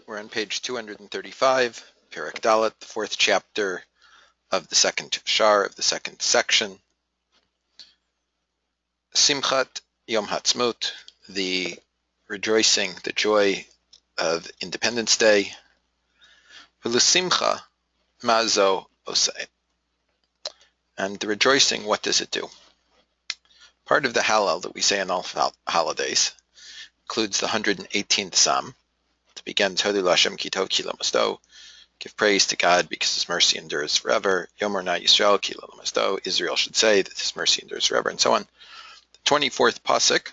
We're on page 235, Perek Dalet, the fourth chapter of the second shar of the second section. Simchat Yom Ha'atzmaut, the rejoicing, the joy of Independence Day. V'lesimcha mazo oseh. And the rejoicing, what does it do? Part of the Hallel that we say on all holidays includes the 118th Psalm. It begins, Hodu L'Hashem ki tov ki l'masdo. Give praise to God because His mercy endures forever. Yomer na Yisrael ki l'masdo. Israel should say that His mercy endures forever, and so on. The 24th pasuk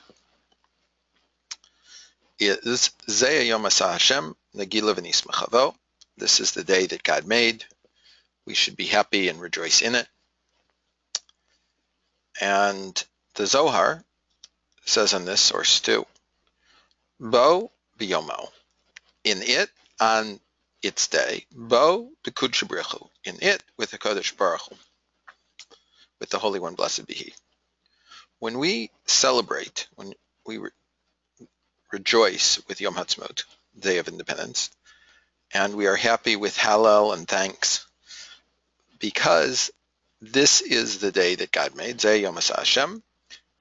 is Zeh Yom Asah Hashem Nagila v'nismachavo. This is the day that God made. We should be happy and rejoice in it. And the Zohar says on this, source 2, Bo b'yomo. In it, on its day, Bo b'kudsha b'richu. In it, with the Kodesh Baruch Hu, with the Holy One, blessed be He. When we celebrate, when we rejoice with Yom Ha'atzmaut, Day of Independence, and we are happy with Hallel and thanks, because this is the day that God made, Zeh Yom Asah Hashem,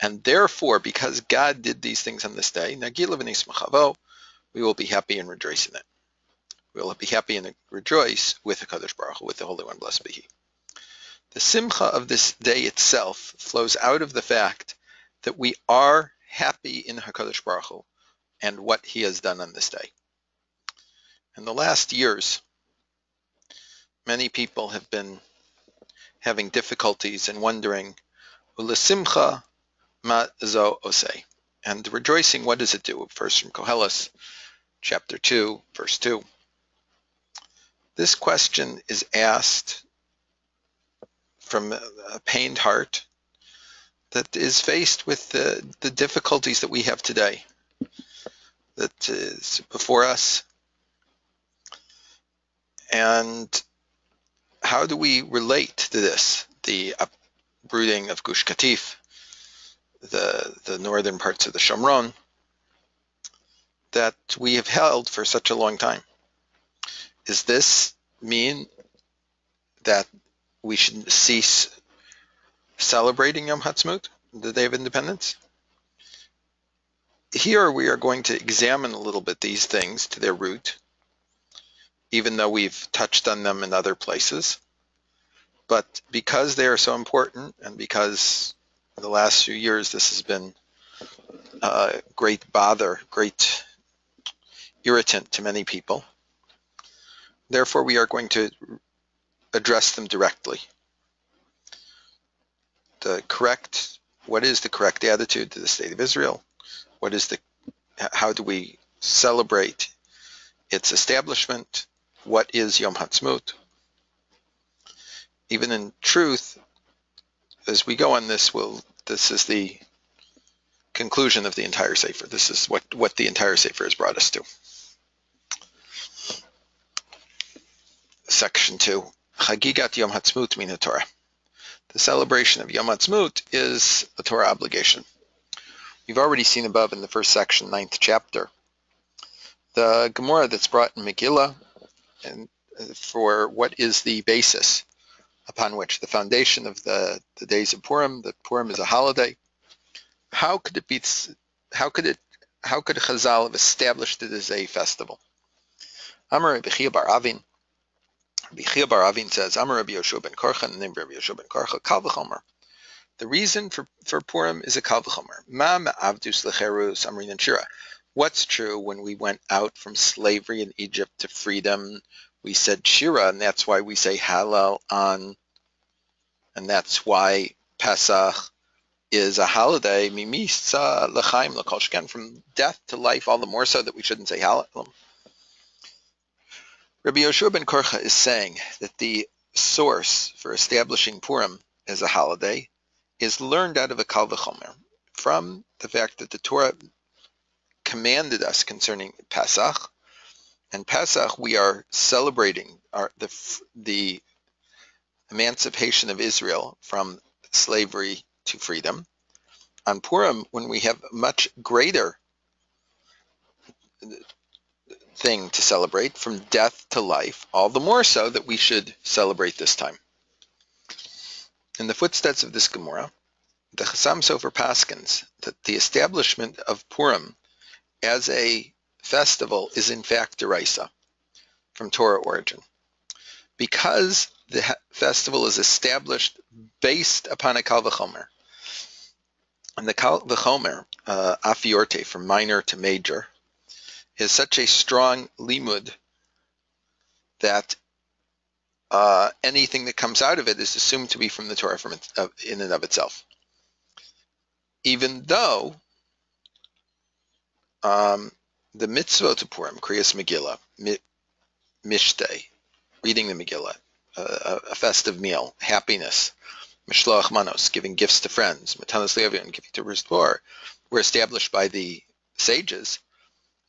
and therefore, because God did these things on this day, Nagila v'nismachavo, we will be happy and rejoice in it. We will be happy and rejoice with the Kadosh Baruch Hu, with the Holy One, blessed be He. The simcha of this day itself flows out of the fact that we are happy in HaKadosh Baruch Hu and what He has done on this day. In the last years, many people have been having difficulties and wondering, U'lesimcha ma zo oseh. And rejoicing, what does it do? First from Koheles, chapter 2, verse 2. This question is asked from a pained heart that is faced with the difficulties that we have today, that is before us. And how do we relate to this, the uprooting of Gush Katif, the northern parts of the Shomron, that we have held for such a long time? Does this mean that we should cease celebrating Yom Ha'atzmaut, the Day of Independence? Here we are going to examine a little bit these things to their root, even though we've touched on them in other places. But because they are so important, and because in the last few years this has been a great bother, great irritant to many people, therefore we are going to address them directly. What is the correct attitude to the state of Israel? How do we celebrate its establishment? What is Yom Ha'atzmaut? Even in truth, as we go on this is the conclusion of the entire Sefer. This is what the entire Sefer has brought us to. Section 2, Chagigat Yom Ha'atzmaut min Torah. The celebration of Yom Ha'atzmaut is a Torah obligation. We've already seen above in the first section, 9th chapter, the Gemara that's brought in Megillah, and for what is the basis upon which the foundation of the days of Purim, that Purim is a holiday. How could Chazal have established it as a festival? Amar Rabbi Chia bar Avin. Rabbi Chia bar Avin says, Amar Rabbi Yoshua ben Korcha, and the name of Rabbi Yoshua ben Korcha, Kal v'chomer. The reason for Purim is a Kal v'chomer. Ma ma'avdus lecherus amrin and shira. What's true when we went out from slavery in Egypt to freedom? We said shira, and that's why we say Hallel on, and that's why Pesach is a holiday. Mimisa l'chaim l'kol sheken, from death to life, all the more so that we shouldn't say Hallel. Rabbi Yoshua ben Korcha is saying that the source for establishing Purim as a holiday is learned out of a Kal v'chomer, from the fact that the Torah commanded us concerning Pesach, and Pesach we are celebrating the emancipation of Israel from slavery to freedom. On Purim, when we have much greater thing to celebrate, from death to life, all the more so that we should celebrate this time. In the footsteps of this Gemara, the Chassam Sofer paskins that the establishment of Purim as a festival is in fact deraisa, from Torah origin. Because the festival is established based upon a Kal V'chomer. And the Kal V'chomer, Afiorte, from minor to major, is such a strong limud that anything that comes out of it is assumed to be from the Torah in and of itself. Even though the mitzvot to Purim, Kriyas Megillah, Mishteh, reading the Megillah, a festive meal, happiness, Mishloach Manos, giving gifts to friends, Matanos Le'avion, giving to Rizbor, were established by the sages.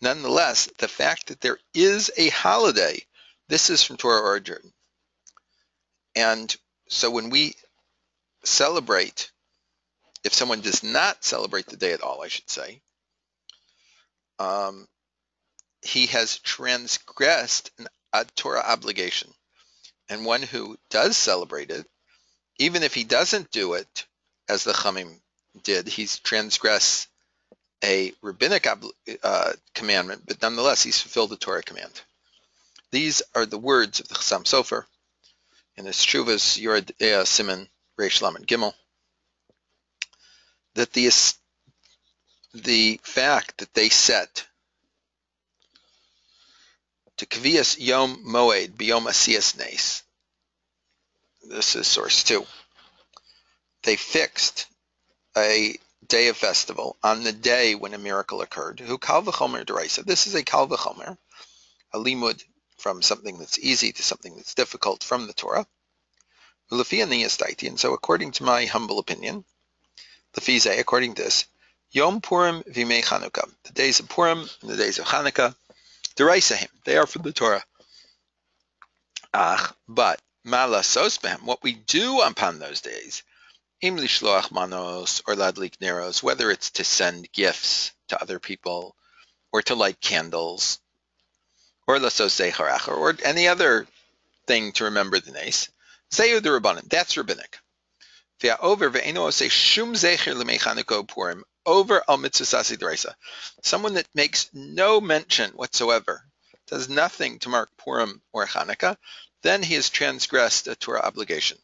Nonetheless, the fact that there is a holiday, this is from Torah origin. And so when we celebrate, if someone does not celebrate the day at all, I should say, he has transgressed a Torah obligation. And one who does celebrate it, even if he doesn't do it as the Chaim did, he's transgressed a rabbinic commandment, but nonetheless he's fulfilled the Torah command. These are the words of the Chassam Sofer in his Shuvas Yoreh De'ah Siman Reish Lamed Gimel, that the fact that they set to Kvias Yom Moed B'Yom Asiyas Nes, this is source 2, they fixed a day of festival on the day when a miracle occurred. Who Kal V'chomer D'Oraisa. This is a Kal V'chomer, a limud from something that's easy to something that's difficult from the Torah. And so according to my humble opinion, according to this, Yom Purim V'Yimei Chanukah, the days of Purim and the days of Chanukah, D'Oraisa, they are from the Torah. But what we do upon those days, Im lishloach manos or ladlik neros, whether it's to send gifts to other people or to light candles or lasos zeicharach or any other thing to remember the nes, zeyu d'Rabbanan, that's rabbinic. Over ve'eno oseh shum zecher l'mei Chanukah Purim over al mitzvah sasi d'Oraisa, someone that makes no mention whatsoever, does nothing to mark Purim or Chanukah, then he has transgressed a Torah obligation.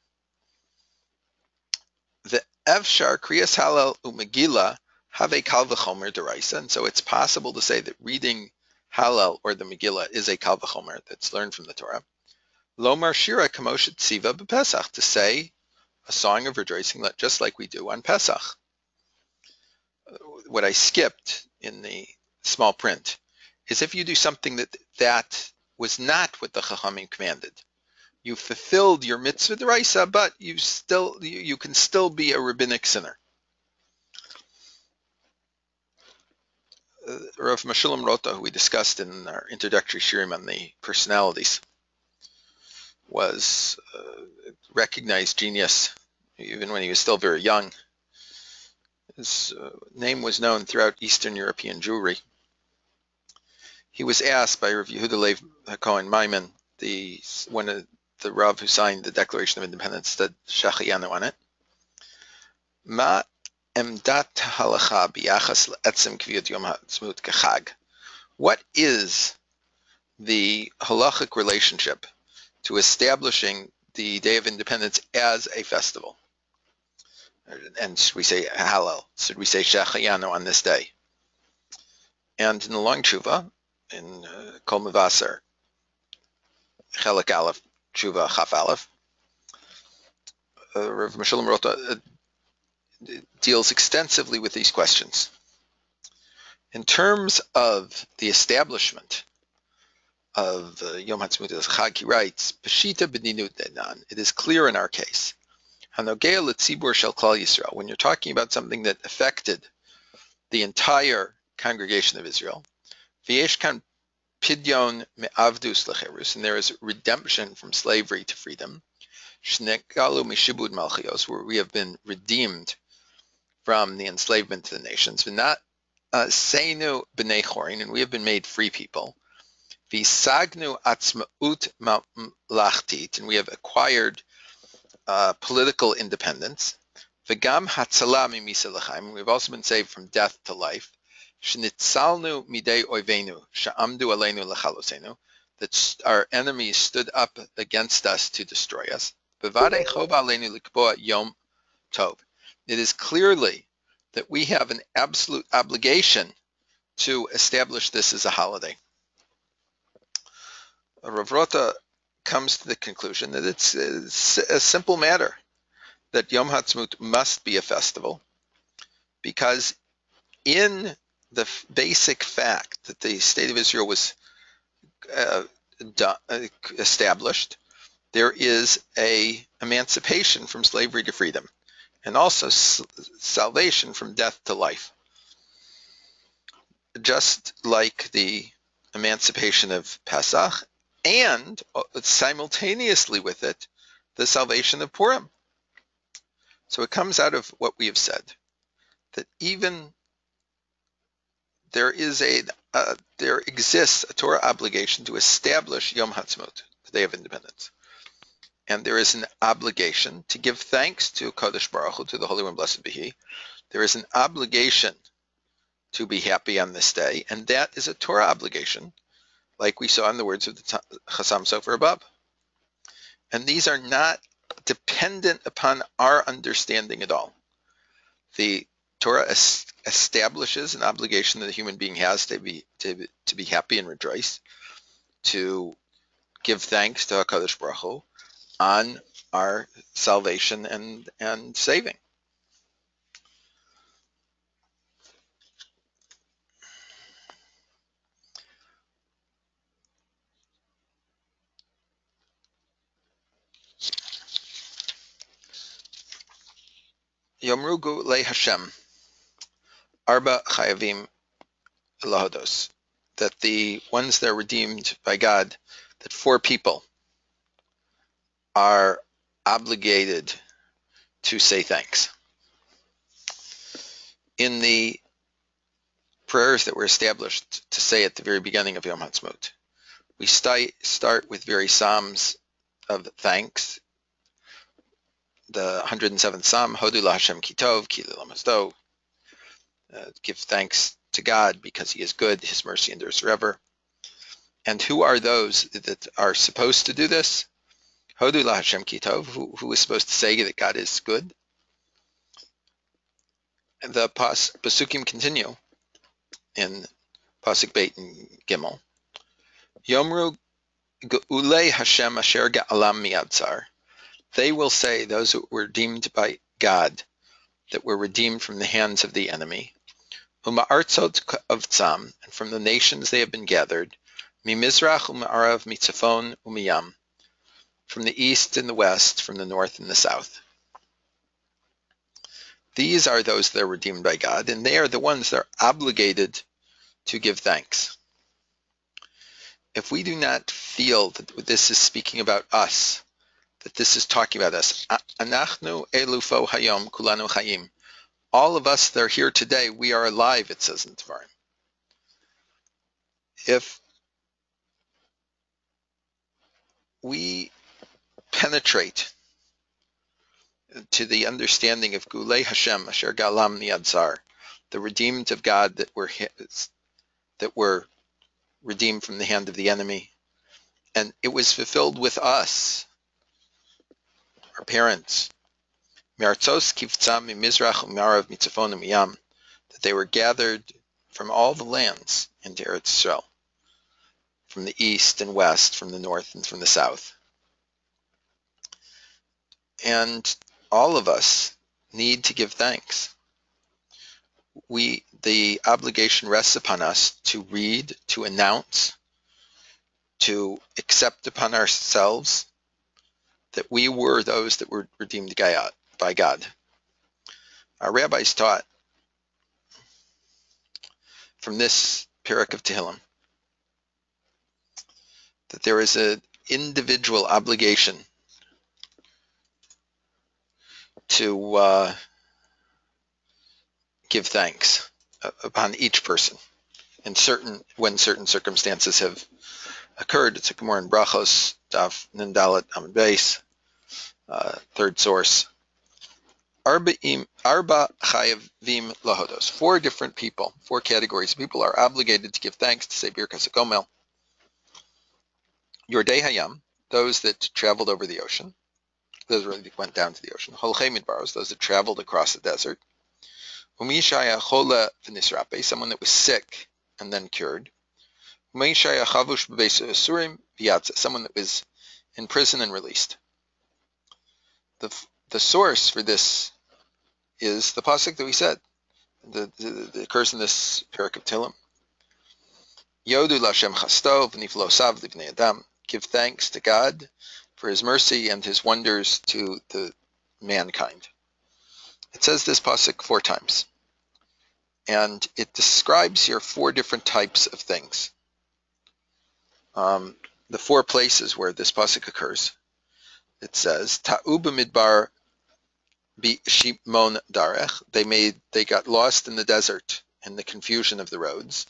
The Efshar Kriyas Hallel u'Megillah have a Kal V'chomer D'Oraisa, and so it's possible to say that reading Hallel or the Megillah is a Kal V'chomer that's learned from the Torah. Lomar Shira Kamosh Tziva b'Pesach, to say a song of rejoicing just like we do on Pesach. What I skipped in the small print is if you do something that was not what the Chachamim commanded. You fulfilled your mitzvah d'Oraisa, but you can still be a rabbinic sinner. Rav Meshulam Rota, who we discussed in our introductory shirim on the personalities, was a recognized genius, even when he was still very young. His name was known throughout Eastern European Jewry. He was asked by Rav Yehuda Lev HaKohen Maimon, one of the Rav who signed the Declaration of Independence, that Shachayanu on it, Ma emdat halacha biyachas le'etzem kviyat yom ha'atzmaut kechag. What is the halachic relationship to establishing the Day of Independence as a festival? And should we say Hallel? Should we say Shachayanu on this day? And in the long tshuva, in Kol Mevaser, Chelik Aleph, Tshuva Chaf Aleph, Rav Meshulam Rota deals extensively with these questions. In terms of the establishment of Yom HaTzmaut as Chag, he writes, Peshita b'ninut denan, it is clear in our case, Hanogea l'tzibur shel Klal Yisrael, when you're talking about something that affected the entire congregation of Israel, v'yesh kan pidyon me'avdus l'cherus, and there is redemption from slavery to freedom, shnekalu mishibud malchios, where we have been redeemed from the enslavement to the nations, v'nat seinu b'nei chorin, and we have been made free people, Visagnu atzmaut mamlachtit, and we have acquired political independence. V'gam hatzala mimisa l'chaim, we've also been saved from death to life. Shnitzalnu midei oivenu, sha'amdu aleinu l'chalosenu, that our enemies stood up against us to destroy us. B'vadei chova aleinu l'kboa yom tov. It is clearly that we have an absolute obligation to establish this as a holiday. Rav Rota comes to the conclusion that it's a simple matter, that Yom Ha'atzmaut must be a festival, because in the basic fact that the state of Israel was established, there is a emancipation from slavery to freedom, and also salvation from death to life. Just like the emancipation of Pesach, and simultaneously with it, the salvation of Purim. So it comes out of what we have said, that even there exists a Torah obligation to establish Yom Ha'atzmaut, the Day of Independence. And there is an obligation to give thanks to Kadosh Baruch Hu, to the Holy One, blessed be He. There is an obligation to be happy on this day, and that is a Torah obligation, like we saw in the words of the Chassam Sofer above. And these are not dependent upon our understanding at all. The Torah establishes an obligation that a human being has to be happy and rejoice, to give thanks to HaKadosh Baruch Hu on our salvation and saving. Yomru Gulei Hashem, Arba Chayavim Lahodos, that the ones that are redeemed by God, that 4 people are obligated to say thanks. In the prayers that were established to say at the very beginning of Yom Ha'atzmaut, we start with various psalms of thanks. The 107th Psalm, Hodu LaHashem Ki Tov, Ki L'Lamazdo, give thanks to God because He is good, His mercy endures forever. And who are those that are supposed to do this? Hodu LaHashem Ki Tov, who is supposed to say that God is good? And the Pasukim continue in Pasuk Beit and Gimel. Yomru Ge'ulei Hashem Asher Ga'alam Mi'adzar. They will say, those who were redeemed by God, that were redeemed from the hands of the enemy. Uma'artzot Avtzam, and from the nations they have been gathered. Mimizrach uma'arav mitzafon umiyam, from the east and the west, from the north and the south. These are those that are redeemed by God, and they are the ones that are obligated to give thanks. If we do not feel that this is speaking about us, that this is talking about us, Anachnu elufo hayom kulanu chayim, all of us that are here today, we are alive, it says in Tvarim. If we penetrate to the understanding of Gulei Hashem Asher Galam Niadzar, the redeemed of God that were redeemed from the hand of the enemy, and it was fulfilled with us, our parents, Me'artzos Kivtzam Mimizrach U'Marav Mitzafon U'Miyam, that they were gathered from all the lands into Eretz Yisrael, from the east and west, from the north and from the south. And all of us need to give thanks. The obligation rests upon us to read, to announce, to accept upon ourselves that we were those that were redeemed by God. Our rabbis taught from this parak of Tehillim that there is an individual obligation to give thanks upon each person when certain circumstances have occurred. It's a Gemara in Brachos, Daf Nindalet Amud Beis, third source. Arba chayavim lahodos. 4 different people, 4 categories of people are obligated to give thanks to say Birkas HaGomel. Yordei Hayam, those that traveled over the ocean. Those really went down to the ocean. Holchei Midbaros, those that traveled across the desert. Umishaya chola v'nisrape, someone that was sick and then cured. Umishaya chavush b'beis asurim v'yatza, someone that was in prison and released. The source for this is the pasuk that we said, that occurs in this parak of Tehillim. Yodu Lashem chasto v'niflosav livnei adam. Give thanks to God for His mercy and His wonders to the mankind. It says this pasuk 4 times, and it describes here 4 different types of things. The 4 places where this pasuk occurs, it says Ta'u b'midbar b'shimon darech. They got lost in the desert in the confusion of the roads.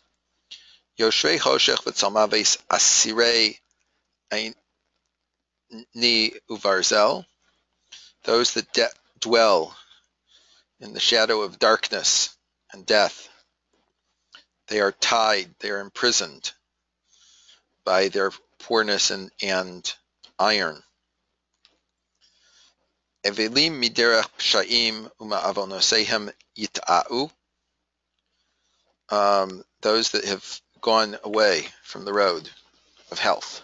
Yoshvei choshech v'tzalmaves asirei ni uvarzel. Those that dwell in the shadow of darkness and death. They are tied, they are imprisoned by their poorness and iron. Evelim miderech pshaim uma'avonosehem yit'a'u. Those that have gone away from the road of health,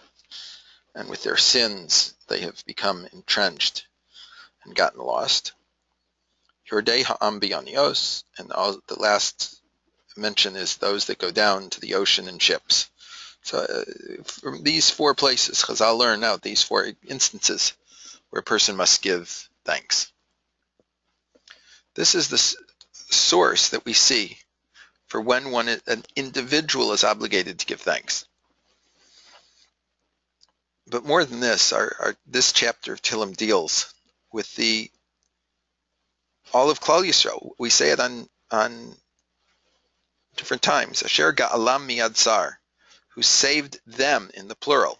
and with their sins they have become entrenched and gotten lost. Yordei ha'am biyanios, and the last mention is those that go down to the ocean in ships. So from these 4 places, Chazal learn out these 4 instances where a person must give thanks. This is the source that we see for when an individual is obligated to give thanks. But more than this, this chapter of Tehillim deals with all of Klal Yisrael. We say it on different times. Asher ga'alam miyad zar, who saved them, in the plural,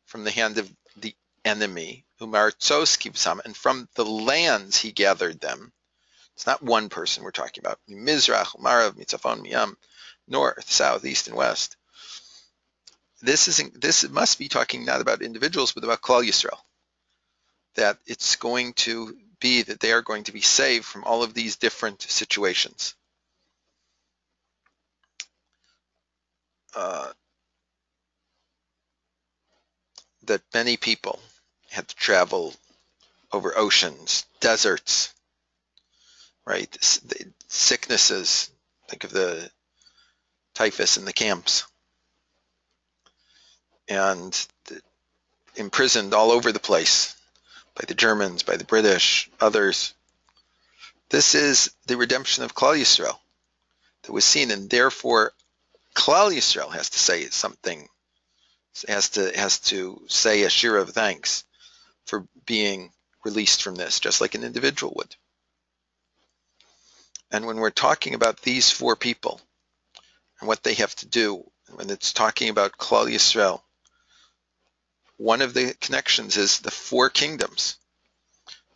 from the hand of the enemy. Umartzos kibsam, and from the lands He gathered them. It's not one person we're talking about. Mizrach, Marav, Mitzafon, Miyam, north, south, east, and west. This must be talking not about individuals, but about Klal Yisrael. That it's going to be that they are going to be saved from all of these different situations. That many people had to travel over oceans, deserts, right? Sicknesses, think of the typhus in the camps, and imprisoned all over the place by the Germans, by the British, others. This is the redemption of Klal Yisrael that was seen, and therefore Klal Yisrael has to say something, has to say a shir of thanks for being released from this, just like an individual would. And when we're talking about these 4 people and what they have to do, when it's talking about Klal Yisrael, one of the connections is the 4 kingdoms,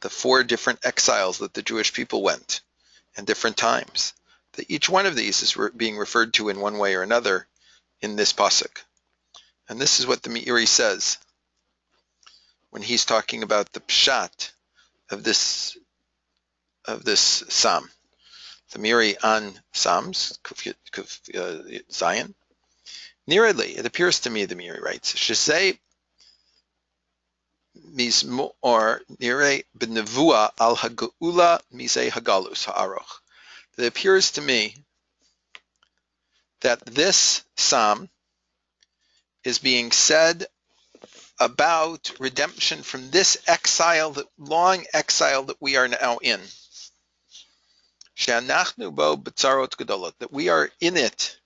the 4 different exiles that the Jewish people went in different times. That each one of these is being referred to in one way or another in this pasuk. And this is what the Meiri says when he's talking about the pshat of this psalm. The Meiri on Psalms, Zion. Nearly, it appears to me, the Meiri writes, Shesei mizmor nirei b'nevua al ha'geula misei hagalus ha'aroch. It appears to me that this psalm is being said about redemption from this exile, the long exile that we are now in. She'anachnu bo b'tzarot gedolot, that we are in it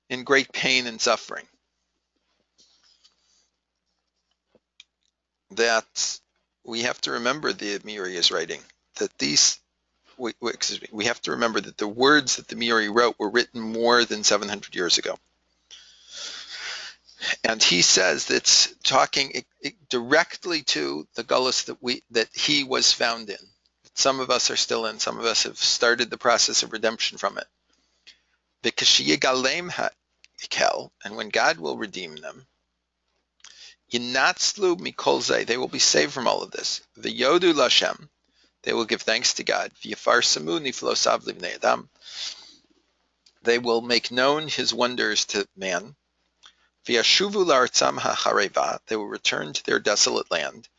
in great pain and suffering. That we have to remember, the Meiri is writing, that we have to remember that the words that the Meiri wrote were written more than 700 years ago. And he says that it's talking directly to the gullus that he was found in. Some of us are still in. Some of us have started the process of redemption from it. And when God will redeem them, Yinatzlu mikol zeh, they will be saved from all of this. V'yodu l'Hashem, they will give thanks to God. V'yafarsamu niflosav livnei adam, they will make known his wonders to man. V'yashuvu la'artzam ha'chareva, they will return to their desolate land.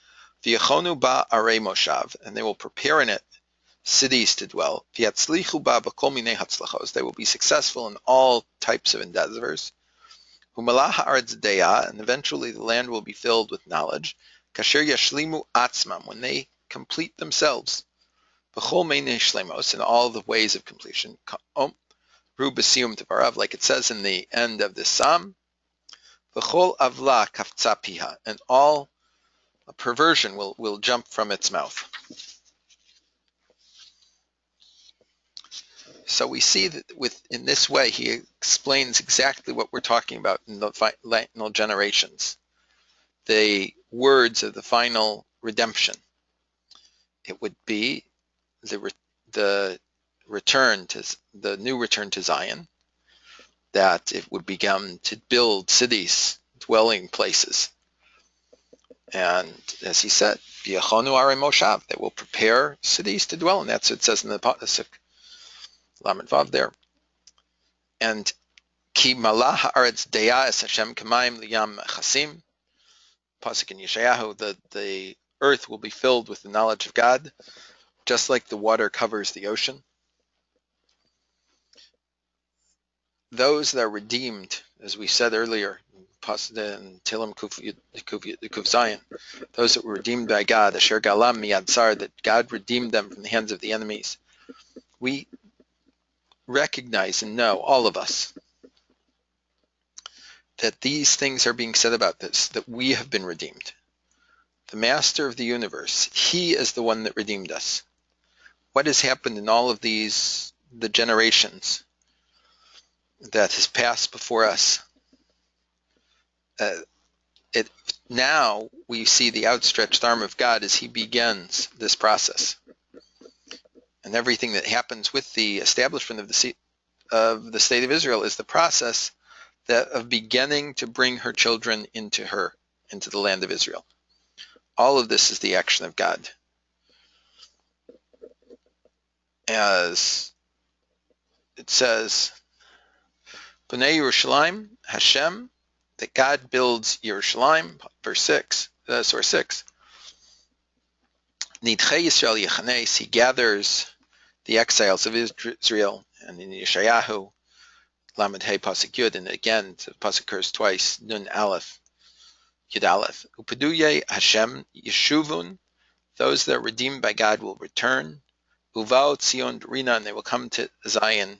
V'yachonu ba arei moshav, and they will prepare in it cities to dwell. V'yatzlichu ba b'kol minei hatzlachos, they will be successful in all types of endeavors. Umalah ha'aretz deya, and eventually the land will be filled with knowledge. Kasher yashlimu atzmam, when they complete themselves. B'chol meinei shlemos, in all the ways of completion. Ru b'siyum tevarav, like it says in the end of this psalm. V'chol avla kafza piha, and all perversion will jump from its mouth. So we see that in this way he explains exactly what we're talking about in the final generations, the words of the final redemption. It would be the return to the new return to Zion, that it would begin to build cities, dwelling places, and as he said, V'yachonu arei moshav, they will prepare cities to dwell in. That's what it says in the pasuk Lamed Vav there. And ki malah haaretz deya es Hashem k'mayim liyam chasim, pasuk in Yeshayahu, the earth will be filled with the knowledge of God, just like the water covers the ocean. Those that are redeemed, as we said earlier, in Tilim Kuf Zion, those that were redeemed by God, Asher Galam Miyad Tsar, that God redeemed them from the hands of the enemies. We recognize and know, all of us, that these things are being said about this, that we have been redeemed. The Master of the universe, he is the one that redeemed us. What has happened in all of the generations that has passed before us? Now we see the outstretched arm of God as he begins this process. And everything that happens with the establishment of the state of Israel is the process of beginning to bring her children into the land of Israel. All of this is the action of God. As it says, B'nai Yerushalayim, Hashem, that God builds Yerushalayim, verse 6, source 6. Nidchei Yisrael Yechanes, he gathers the exiles of Israel, and in Yeshayahu, Lamed Hey Pasuk Yud, and again the Pasuk occurs twice, Nun Aleph, Yud Aleph. Upeduye Hashem Yeshuvun, those that are redeemed by God will return. Uvao Tzion Rina, and they will come to Zion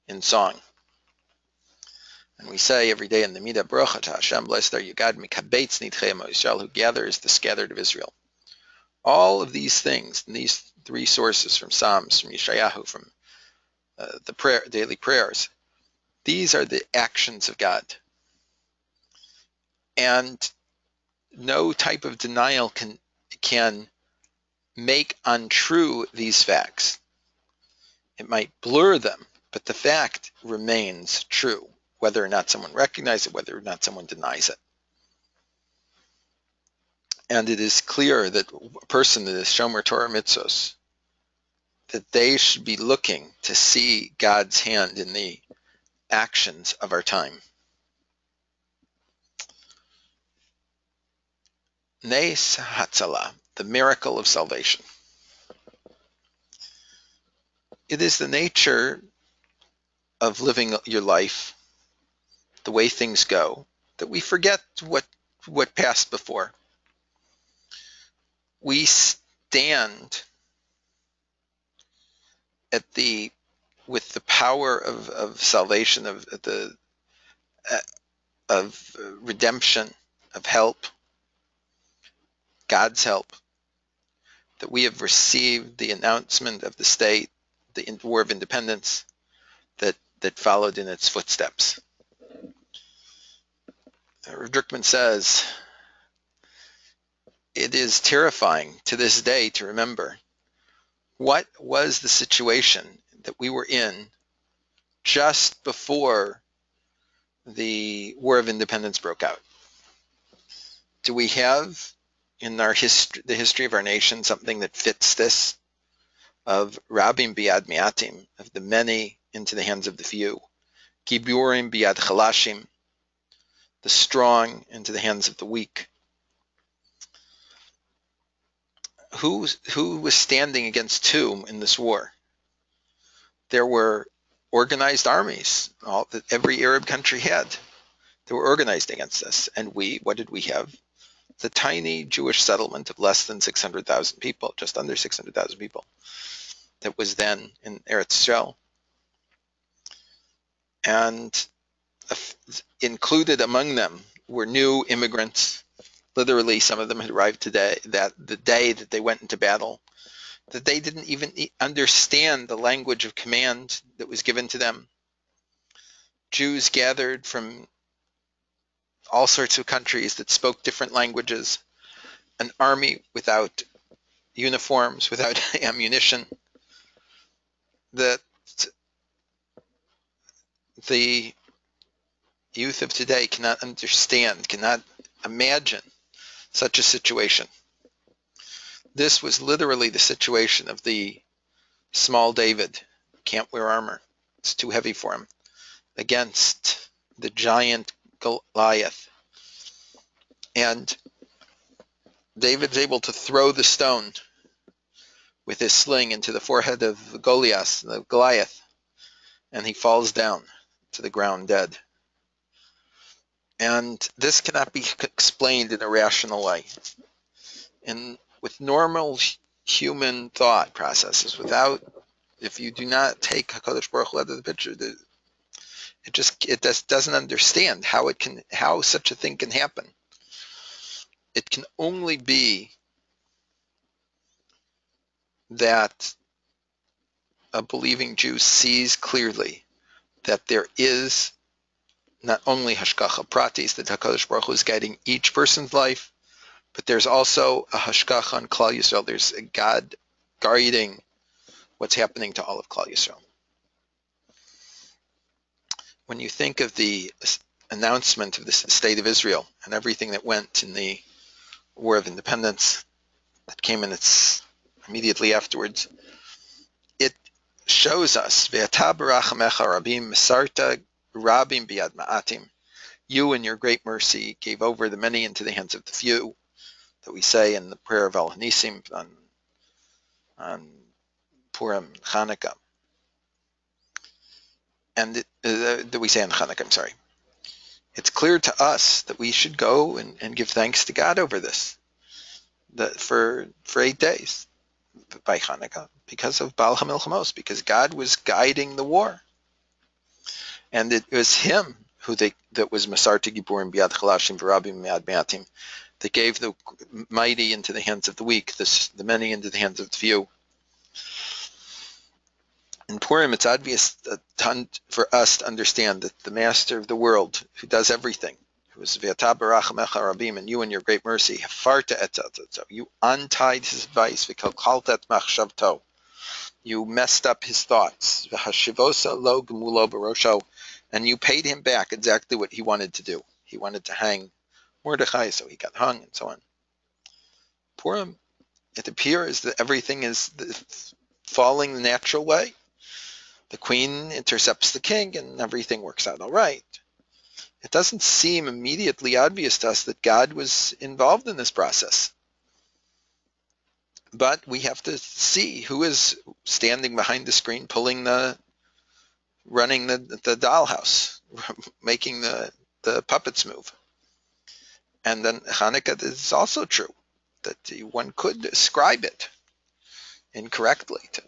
in song. And we say every day in the Midah, Baruch Atah Hashem, blessed are you God, Mikabetz Nidchei Amo Yisrael, who gathers the scattered of Israel. All of these things, and these three sources from Psalms, from Yeshayahu, from the daily prayers, these are the actions of God. And no type of denial can make untrue these facts. It might blur them, but the fact remains true, whether or not someone recognizes it, whether or not someone denies it. And it is clear that a person that is Shomer Torah Mitzvos, that they should be looking to see God's hand in the actions of our time. Nes Hatzalah, the miracle of salvation. It is the nature of living your life, the way things go, that we forget what passed before. We stand with the power of salvation, of redemption, of help, God's help, that we have received the announcement of the state, the War of Independence, that followed in its footsteps. Drukman says, it is terrifying to this day to remember what was the situation that we were in just before the War of Independence broke out. Do we have in our history, the history of our nation, something that fits this? Of Rabim biad miatim, of the many into the hands of the few. Giburim biad chalashim, the strong into the hands of the weak. Who was standing against whom in this war? There were organized armies, all that every Arab country had. They were organized against this. And what did we have? The tiny Jewish settlement of less than 600,000 people, just under 600,000 people, that was then in Eretz Yisrael. And included among them were new immigrants. Literally, some of them had arrived today, that the day that they went into battle, that they didn't even understand the language of command that was given to them. Jews gathered from all sorts of countries that spoke different languages, an army without uniforms, without ammunition, that the youth of today cannot understand, cannot imagine such a situation. This was literally the situation of the small David. Can't wear armor. It's too heavy for him. Against the giant Goliath. And David's able to throw the stone with his sling into the forehead of Goliath, and he falls down to the ground dead. And this cannot be explained in a rational way. And with normal human thought processes, if you do not take HaKadosh Baruch Hu out of the picture, it just doesn't understand how such a thing can happen. It can only be that a believing Jew sees clearly that there is not only hashgacha pratis, that HaKadosh Baruch Hu is guiding each person's life, but there's also a hashgacha on Klal Yisrael. There's a God guiding what's happening to all of Klal Yisrael. When you think of the announcement of the State of Israel and everything that went in the War of Independence that came in its immediately afterwards, it shows us, Ve'ata b'rachamecha rabim mesarta rabim biad ma'atim. You in your great mercy gave over the many into the hands of the few, that we say in the prayer of Al Hanisim on Purim, Chanukah, and that we say on Chanukah, I'm sorry. It's clear to us that we should go and give thanks to God over this, for 8 days by Chanukah, because of Baal HaMilchamos, because God was guiding the war. And it was him that was Masarta Giburim Biad Chalashim V'Rabim Miad Me'atim, that gave the mighty into the hands of the weak, the many into the hands of the few. In Purim, it's obvious for us to understand that the Master of the world, who does everything, who is V'ata b'rachamecha rabim, and you in your great mercy, hafarta et, you untied his advice, v'kalkalta et machshavto, you messed up his thoughts, v'hashivosa lo gemulo barosho, and you paid him back exactly what he wanted to do. He wanted to hang Mordechai, so he got hung, and so on. Purim, it appears that everything is falling the natural way. The queen intercepts the king, and everything works out all right. It doesn't seem immediately obvious to us that God was involved in this process. But we have to see who is standing behind the screen, running the dollhouse, making the puppets move. And then Hanukkah is also true, that one could ascribe it incorrectly to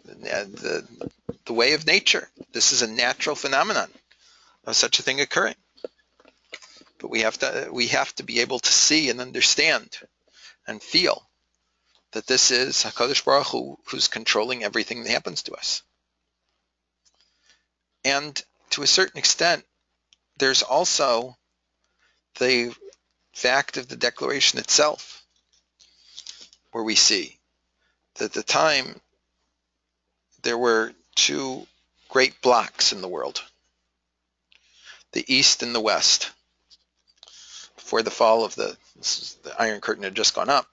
the way of nature. This is a natural phenomenon of such a thing occurring. But we have to be able to see and understand and feel that this is HaKadosh Baruch Hu who's controlling everything that happens to us. And to a certain extent, there's also the fact of the declaration itself, where we see that at the time there were two great blocks in the world, the East and the West. Before the fall of the Iron Curtain had just gone up.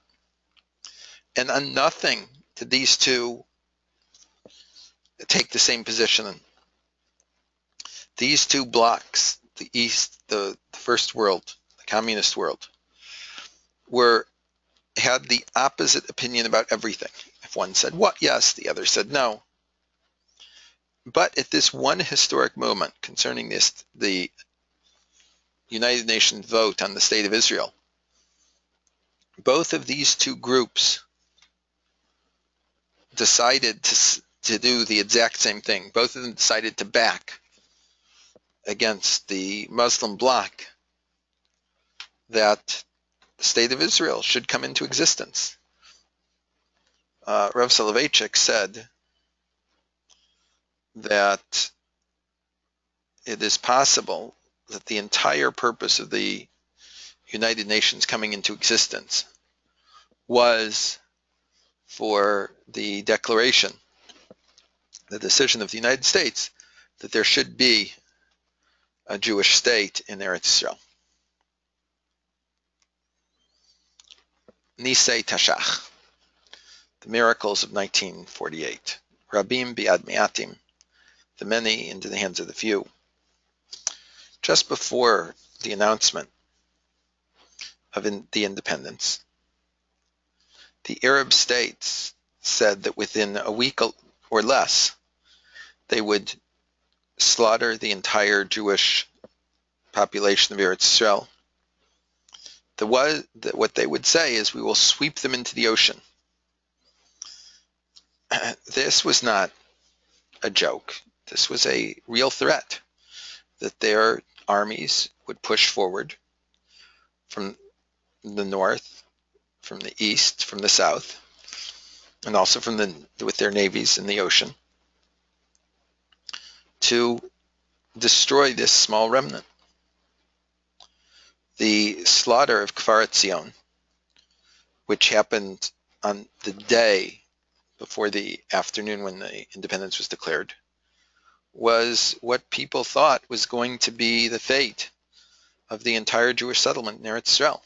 And on nothing did these two take the same position. These two blocks, the East, the first world, the communist world, had the opposite opinion about everything. If one said what, yes, the other said no. But at this one historic moment concerning the United Nations vote on the State of Israel, both of these two groups decided to do the exact same thing. Both of them decided to back against the Muslim bloc that the State of Israel should come into existence. Rav Soloveitchik said that it is possible that the entire purpose of the United Nations coming into existence was for the declaration, the decision of the United States, that there should be a Jewish state in Eretz Israel. Nisei Tashach, the miracles of 1948. Rabim biad miatim, the many into the hands of the few. Just before the announcement of the independence, the Arab states said that within a week or less, they would slaughter the entire Jewish population of Eretz Israel. What they would say is, we will sweep them into the ocean. This was not a joke. This was a real threat that their armies would push forward from the north, from the east, from the south, and also with their navies in the ocean, to destroy this small remnant. The slaughter of Kfar Etzion, which happened on the day before the afternoon when the independence was declared, was what people thought was going to be the fate of the entire Jewish settlement in Eretz Israel.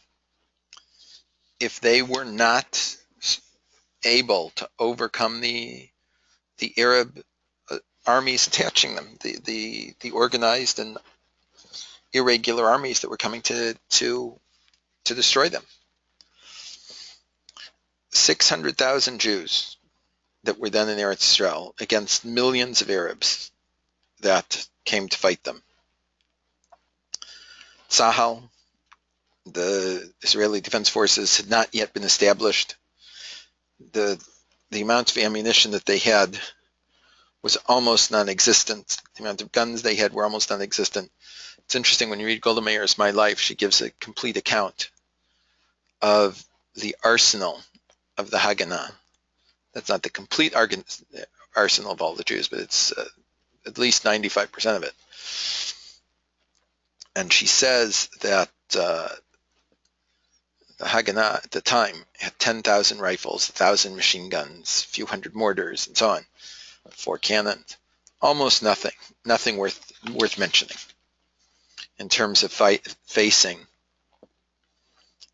If they were not able to overcome the Arab armies attaching them, the organized and irregular armies that were coming to destroy them. 600,000 Jews that were then in Eretz Israel against millions of Arabs that came to fight them. Tzahal, the Israeli Defense Forces, had not yet been established. The amount of ammunition that they had was almost non-existent. The amount of guns they had were almost non-existent. It's interesting, when you read Golda Meir's My Life, she gives a complete account of the arsenal of the Haganah. That's not the complete arsenal of all the Jews, but it's at least 95% of it. And she says that the Haganah at the time had 10,000 rifles, 1,000 machine guns, a few hundred mortars, and so on, 4 cannons. Almost nothing worth mentioning in terms of facing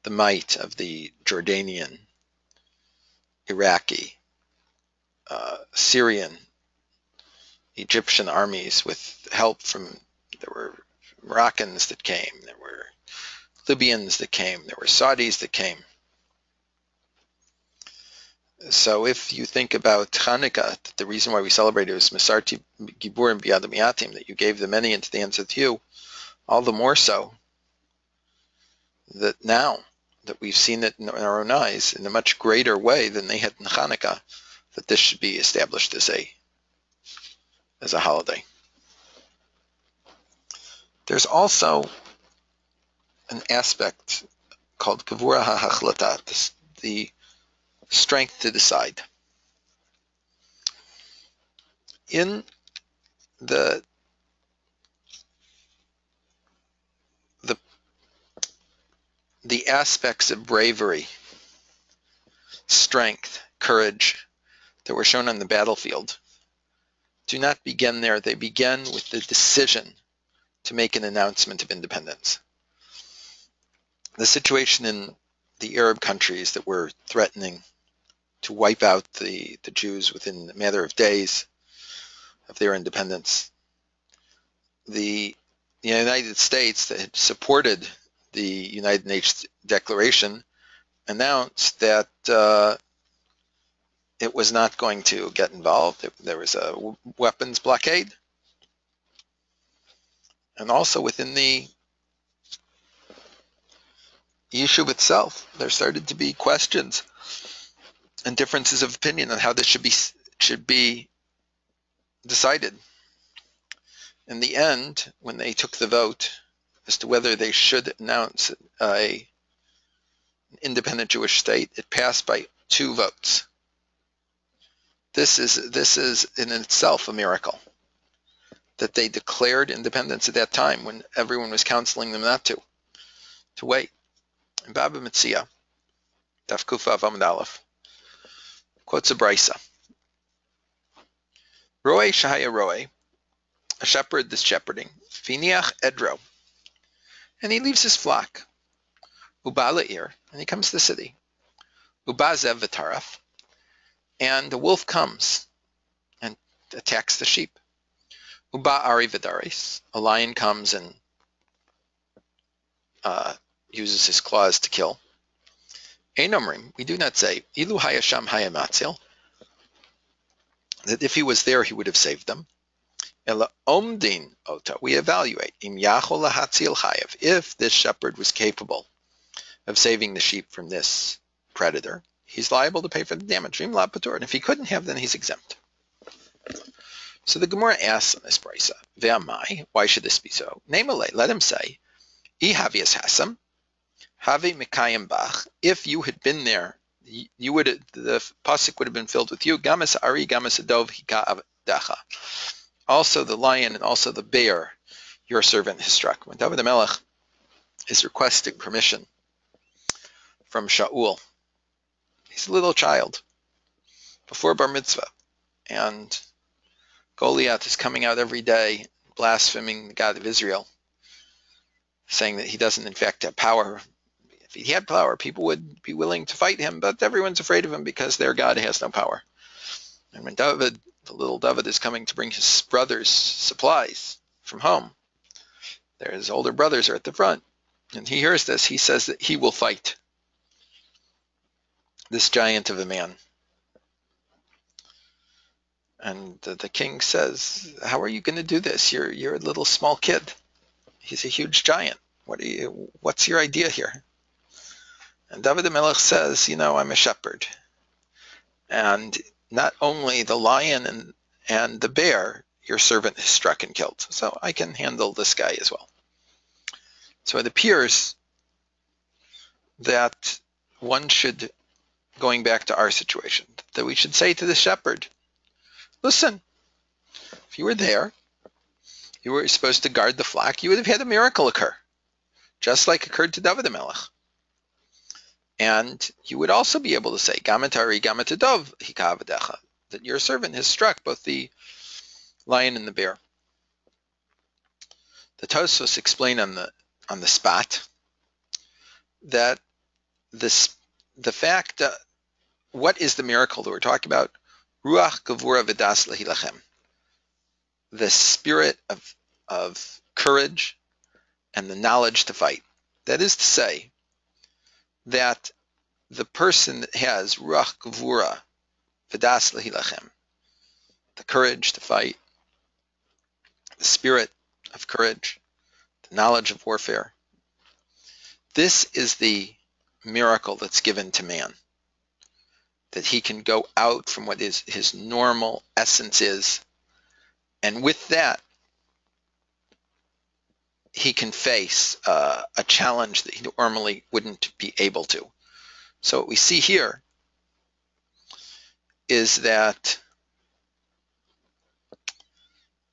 the might of the Jordanian, Iraqi, Syrian, Egyptian armies, with help there were Moroccans that came, there were Libyans that came, there were Saudis that came. So if you think about Hanukkah, the reason why we celebrate it was Masarti Giburim B'yad Miatim, that you gave the many into the hands of the few, all the more so that now that we've seen it in our own eyes in a much greater way than they had in Hanukkah, that this should be established as a holiday. There's also an aspect called Gevura HaHachlata, the strength to decide. In the the aspects of bravery, strength, courage that were shown on the battlefield do not begin there. They begin with the decision to make an announcement of independence. The situation in the Arab countries that were threatening to wipe out the Jews within a matter of days of their independence. The United States that had supported the United Nations Declaration announced that it was not going to get involved. There was a weapons blockade. And also within the Yishuv itself, there started to be questions and differences of opinion on how this should be decided. In the end, when they took the vote as to whether they should announce an independent Jewish state, it passed by 2 votes. This is in itself a miracle, that they declared independence at that time when everyone was counseling them not to wait. And Baba Metzia, Daf Kufa Amud Aleph, quotes a brisa. Roe Shahaya Roe, a shepherd that's shepherding, Viniach Edro, and he leaves his flock. Uba La'ir, and he comes to the city. Uba Zev V'taraf, and the wolf comes and attacks the sheep. Uba Ari V'daris, a lion comes and uses his claws to kill. Ein Omrim, we do not say, Ilu Hayasham Hayamatzil, that if he was there, he would have saved them. Ela Omdin Ota, we evaluate, Im Yachol Lahatzil Chayev, if this shepherd was capable of saving the sheep from this predator, he's liable to pay for the damage. And if he couldn't have, then he's exempt. So the Gemara asks on this brisa, Ve'amai, why should this be so? Namely, let him say, I havias hasam, have mikayim bach. If you had been there, you would the pasuk would have been filled with you. Gamas ari, gamas adov hika avdacha. Also the lion and also the bear, your servant has struck. When David HaMelech is requesting permission from Shaul, he's a little child before bar mitzvah, and Goliath is coming out every day blaspheming the God of Israel, saying that he doesn't in fact have power. If he had power, people would be willing to fight him, but everyone's afraid of him because their God has no power. And when David, the little David, is coming to bring his brothers supplies from home, his older brothers are at the front, and he hears this. He says that he will fight this giant of a man. And the king says, how are you going to do this? You're a little small kid. He's a huge giant. What's your idea here? And David HaMelech says, I'm a shepherd. And not only the lion and the bear, your servant has struck and killed. So I can handle this guy as well. So it appears that one should, going back to our situation, that we should say to the shepherd, listen, if you were there, you were supposed to guard the flock, you would have had a miracle occur, just like occurred to David HaMelech. And you would also be able to say, Gamatari Gamatadov Hikavadecha, that your servant has struck both the lion and the bear. The Tosfos explain on the spot that the fact that what is the miracle that we're talking about? Ruach Gavura Vidas Lahilachem, the spirit of courage and the knowledge to fight. That is to say, that the person that has Ruach Gavura Vidas Lahilachem, the courage to fight, the spirit of courage, the knowledge of warfare, this is the miracle that's given to man, that he can go out from what his normal essence is, and with that, he can face a challenge that he normally wouldn't be able to. So what we see here is that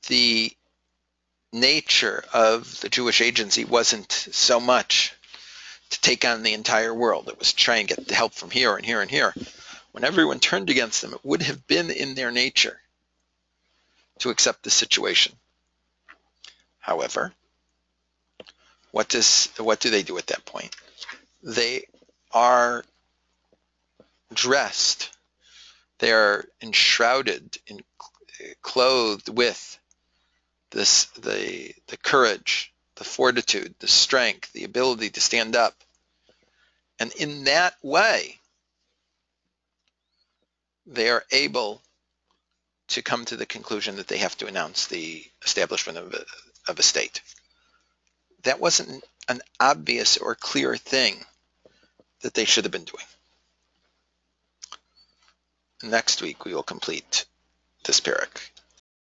the nature of the Jewish agency wasn't so much to take on the entire world. It was to try and get the help from here and here and here. When everyone turned against them, it would have been in their nature to accept the situation. However, what do they do at that point? They are dressed, they are enshrouded, clothed with the courage, the fortitude, the strength, the ability to stand up. And in that way, they are able to come to the conclusion that they have to announce the establishment of a state. That wasn't an obvious or clear thing that they should have been doing. Next week we will complete this parak.